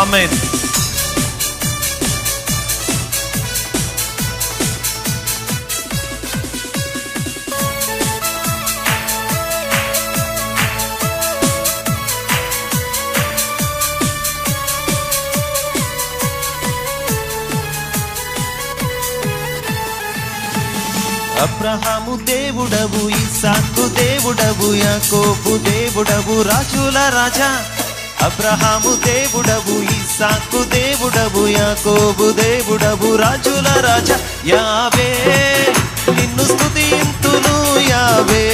ఆమేన్. అబ్రహాము దేవుడవు, ఇస్సాకు దేవుడవు, యాకోబు దేవుడవు, రాజుల రాజా. అబ్రహాము దేవుడవు, ఇస్సాకు దేవుడవు, యాకోబు దేవుడవు, రాజుల రాజా. యావే నిన్ను స్తుతింతును, యావే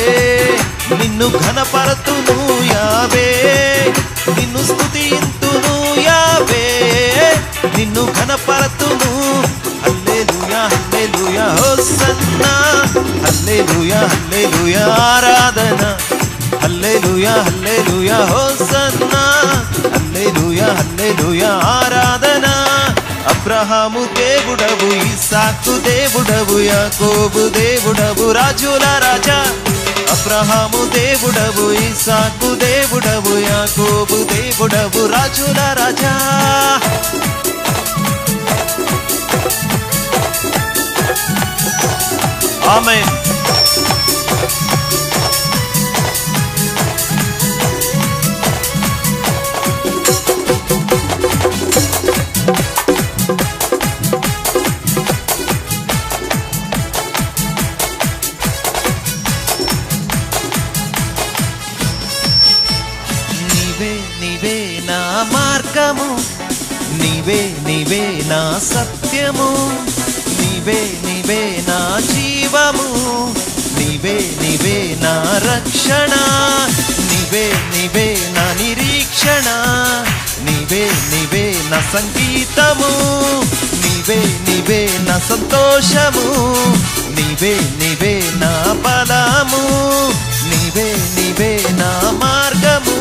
నిన్ను ఘనపరతును, యావే నిన్ను స్తుతింతును, యావే నిన్ను ఘనపరతును. హల్లెలూయా హల్లెలూయా హోసన్నా, హల్లెలూయా హల్లెలూయా ఆరాధన. హల్లెలూయా హల్లెలూయా హోసన్నా, హల్లెలూయా హల్లెలూయా ఆరాధన. అబ్రహాము దేవుడవు, ఇస్సాకు దేవుడవు, యాకోబు దేవుడవు, రాజుల రాజా. అబ్రహాము దేవుడవు, ఇస్సాకు దేవుడవు, యాకోబు దేవుడవు, రాజుల రాజా. ఆమేన్. నీవే నా మార్గము, నీవే నా సత్యము, నీవే నా జీవము, నీవే నా రక్షణ, నీవే నా నిరీక్షణ, నీవే నా సంగీతము, నీవే నా సంతోషము, నీవే నా బలము, నీవే నా మార్గము,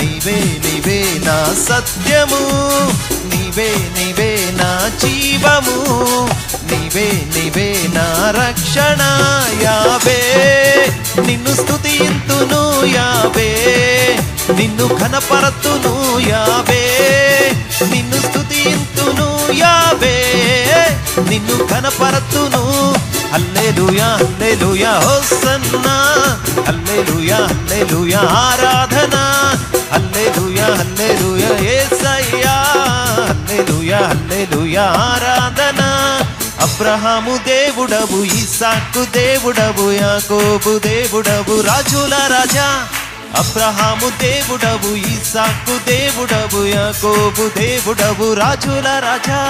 నీవే నా సత్యము, నీవే నా జీవము, నీవే నా రక్షణ. యావే నిన్ను స్తుతింతును, యావే నిన్ను ఘనపరతును, యావే నిన్ను స్తుతింతును, యావే నిన్ను ఘనపరతును. హల్లెలూయా హల్లెలూయా హోసన్నా, హల్లెలూయా హల్లెలూయా ఆరాధన. హల్లెలూయా హల్లెలూయా యేసయ్యా, హల్లెలూయా హల్లెలూయా ఆరాధన. అబ్రహాము దేవుడవు, ఇస్సాకు దేవుడవు, యాకోబు దేవుడవు, రాజుల రాజా. అబ్రహాము దేవుడవు, ఇస్సాకు దేవుడవు, యాకోబు దేవుడవు, రాజుల రాజా.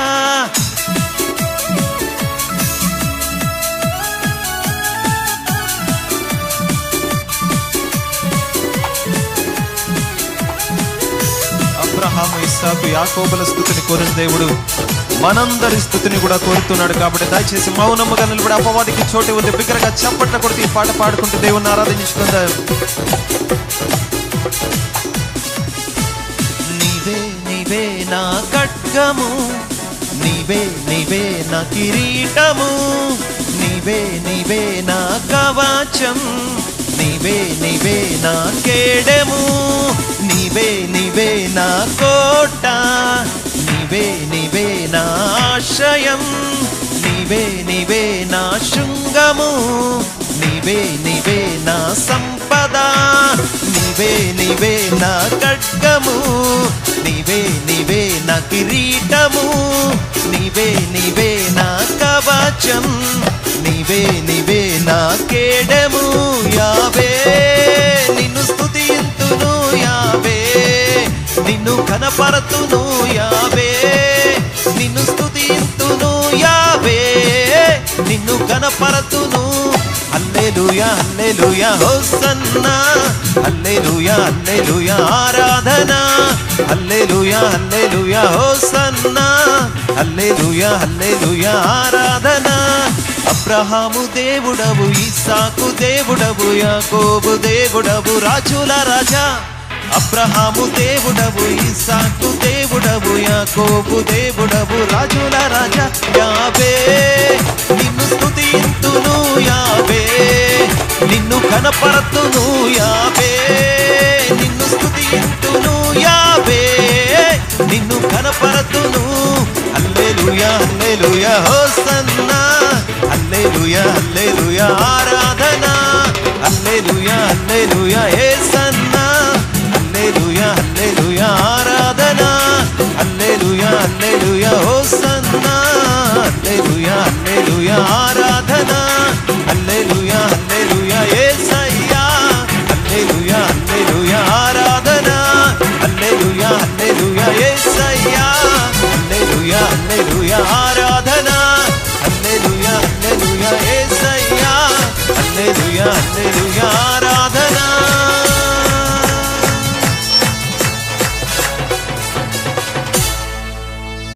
అబ్రహాము, ఇస్సాకు, యాకోబుల స్తుతిని కోరిన దేవుడు మనందరి స్తుతిని కూడా కోరుతున్నాడు. కాబట్టి దయచేసి మౌనముగా నిలబడి, అపవాదికి చోటు ఉంది, బిగ్గరగా చప్పట్ల కొడుతూ ఈ పాట పాడుకుంటూ దేవుణ్ణి ఆరాధించుకుందాం. నీవే నా ఖడ్గము, నీవే నా కిరీటము, నీవే నా కవచం, నీవే నా కేడెము, నీవే నా కోట, నీవే నా ఆశ్రయం, నీవే నా శృంగము, నీవే నా సంపద, నీవే నా ఖడ్గము, నీవే నా కిరీటము, నీవే నా కవచం, నీవే నా కేడెము. యావే నిన్ను స్తుతింతును, యావే నిన్ను ఘనపరతును, యావే నిన్ను స్తుతింతును, యావే నిన్ను ఘనపరతును. హల్లెలూయా హల్లెలూయా హోసన్నా, హల్లెలూయా హల్లెలూయా ఆరాధన. హల్లెలూయా హల్లెలూయా హోసన్నా, హల్లెలూయా హల్లెలూయా ఆరాధన. అబ్రహాము దేవుడవు, ఇస్సాకు దేవుడవు, యాకోబు దేవుడవు, రాజుల రాజా. అబ్రహాము దేవుడవు, ఇస్సాకు దేవుడవు, యాకోబు దేవుడవు, రాజుల రాజా. యావే నిన్ను స్తుతింతును, యావే నిన్ను ఘనపరతును, యావే నిన్ను స్తుతింతును, యావే నిన్ను హల్లెలూయా హోసన్నా హల్లెలూయా హల్లెలూయా